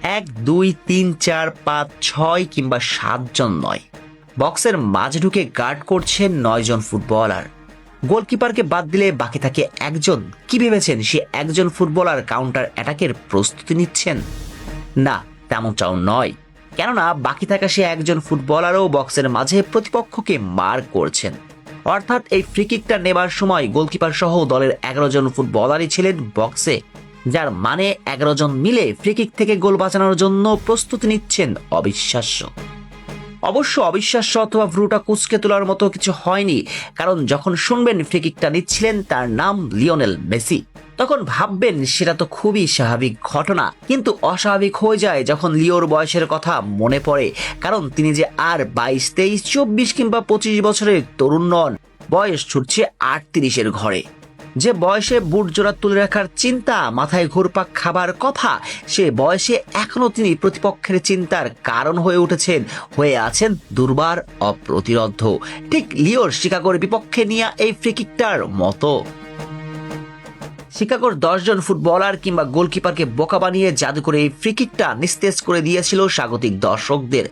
1, 2, 3, 4, 5, 6 কিংবা 7 জন নয়, বক্সের মাঝে ঢুকে গার্ড করছেন 9 জন ফুটবলার। গোলকিপারকে বাদ দিলে বাকি থাকে একজন। কি ভেবেছেন সে একজন ফুটবলার কাউন্টার অ্যাটাকের প্রস্তুতি নিচ্ছেন? না, তেমনটাও নয়। কেননা বাকি থাকা সে একজন ফুটবলারও বক্সের মাঝে প্রতিপক্ষকে মার করছেন। অর্থাৎ এই ফ্রিকিকটা নেবার সময় গোলকিপার সহ দলের 11 জন ফুটবলারই ছিলেন বক্সে, যার মানে 11 জন মিলে ফ্রিকিক থেকে গোল বাঁচানোর জন্য প্রস্তুতি নিচ্ছেন। অবিশ্বাস্য। অবশ্য অবিশ্বাস্য অথবা ভ্রুটা কুঁচকে তোলার মতো কিছু হয়নি, কারণ যখন শুনবেন ফ্রিকিকটা নিচ্ছিলেন তার নাম লিওনেল মেসি, তখন ভাববেন সেটা তো খুবই স্বাভাবিক ঘটনা। কিন্তু অস্বাভাবিক হয়ে যায় যখন লিওর বয়সের কথা মনে পড়ে, কারণ তিনি যে আর 22, 23, 24 কিংবা 25 বছরের তরুণ নন, বয়স ছুটছে 38-এর ঘরে। যে বয়সে বুট জোড়া তুলে রাখার চিন্তা, মাথায় ঘুরপাক খাবার কথা, সে বয়সে এখনো তিনি প্রতিপক্ষের চিন্তার কারণ হয়ে উঠেছেন, হয়ে আছেন দুর্বার অপ্রতিরোধ্য। ঠিক লিওর শিকাগোর বিপক্ষে নিয়ে এই ফ্রিকিকটার মতো। শিকাগোর 10 জন ফুটবলার কিংবা গোলকিপারকে বোকা বানিয়ে জাদু করে এই ফ্রিকিকটা নিস্তেজ করে দিয়েছিল স্বাগতিক দর্শকদের।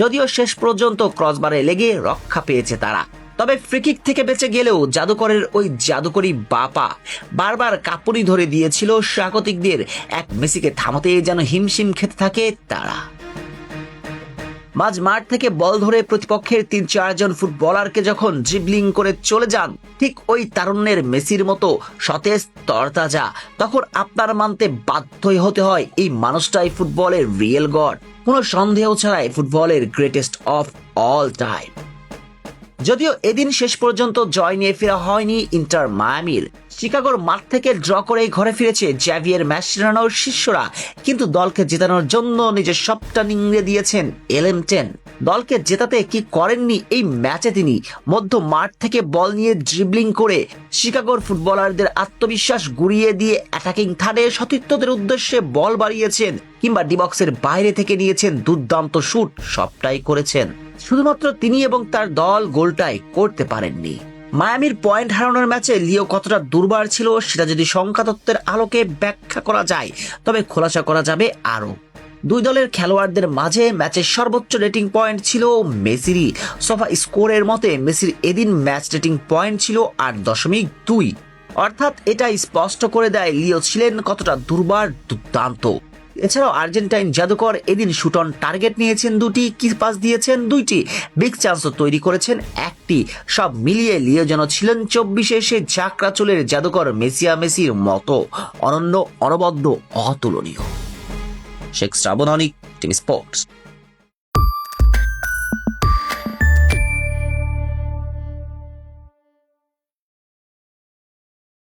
যদিও শেষ পর্যন্ত ক্রসবারে লেগে রক্ষা পেয়েছে তারা, তবে ফ্রিকিক থেকে বেঁচে গেলেও জাদুকরের ওই জাদুকরি বাপা বারবার কাঁপুনি ধরে দিয়েছিল স্বাগতিকদের। এক মেসিকে থামাতে যেন হিমশিম খেতে থাকে তারা। মাঝ মাঠ থেকে বল ধরে প্রতিপক্ষের 3-4 জন ফুটবলারকে যখন ড্রিবলিং করে চলে যান, ঠিক ওই তারুণ্যের মেসির মতো সতেজ তরতাজা, তখন আপনার মানতে বাধ্যই হতে হয় এই মানুষটাই ফুটবলের রিয়েল গড, কোনো সন্দেহ ছাড়াই ফুটবলের গ্রেটেস্ট অফ অল টাইম। যদিও এদিন শেষ পর্যন্ত জয় নিয়ে ফেরা হয়নি ইন্টার মায়ামির। শিকাগোর মাঠ থেকে ড্র করে ঘরে ফিরেছে জ্যাভিয়ার ম্যাসচেরানোর শিষ্যরা, কিন্তু দলকে জেতানোর জন্য নিজের সবটা নিংড়ে দিয়েছেন এলেমটেন। দলকে জেতাতে কি করেননি এই ম্যাচে তিনি? মধ্য মাঠ থেকে বল নিয়ে ড্রিবলিং করে শিকাগোর ফুটবলারদের আত্মবিশ্বাস গুড়িয়ে দিয়ে অ্যাটাকিং থার্ডে সতীর্থদের উদ্দেশ্যে বল বাড়িয়েছেন, কিংবা ডিবক্সের বাইরে থেকে নিয়েছেন দুর্দান্ত শুট, সবটাই করেছেন। শুধুমাত্র তিনি এবং তার দল গোলটাই করতে পারেননি। মায়ামির পয়েন্ট হারানোর ম্যাচে লিও কতটা দুর্বার ছিল সেটা যদি সংখ্যাতত্ত্বের আলোকে ব্যাখ্যা করা যায়, তবে খোলাসা করা যাবে আরো। দুই দলের খেলোয়াড়দের মাঝে ম্যাচের সর্বোচ্চ রেটিং পয়েন্ট ছিল মেসিরই। সোফা স্কোরের মতে মেসির এদিন ম্যাচ রেটিং পয়েন্ট ছিল 8.2। অর্থাৎ এটা স্পষ্ট করে দেয় লিও ছিলেন কতটা দুর্বার, দুর্দান্ত। এছাড়াও আর্জেন্টাইন জাদুকর এদিন শুট অন টার্গেট নিয়েছেন 2টি, কি পাস দিয়েছেন 2টি, বিগ চান্সও তৈরি করেছেন 1টি। সব মিলিয়ে লিও যেন ছিলেন 24-এ সে ঝাঁকড়া চুলের জাদুকর মেসির মতো অনন্য, অনবদ্য, অতুলনীয়। শেখ শ্রাবণ অনিক, টিভি স্পোর্টস।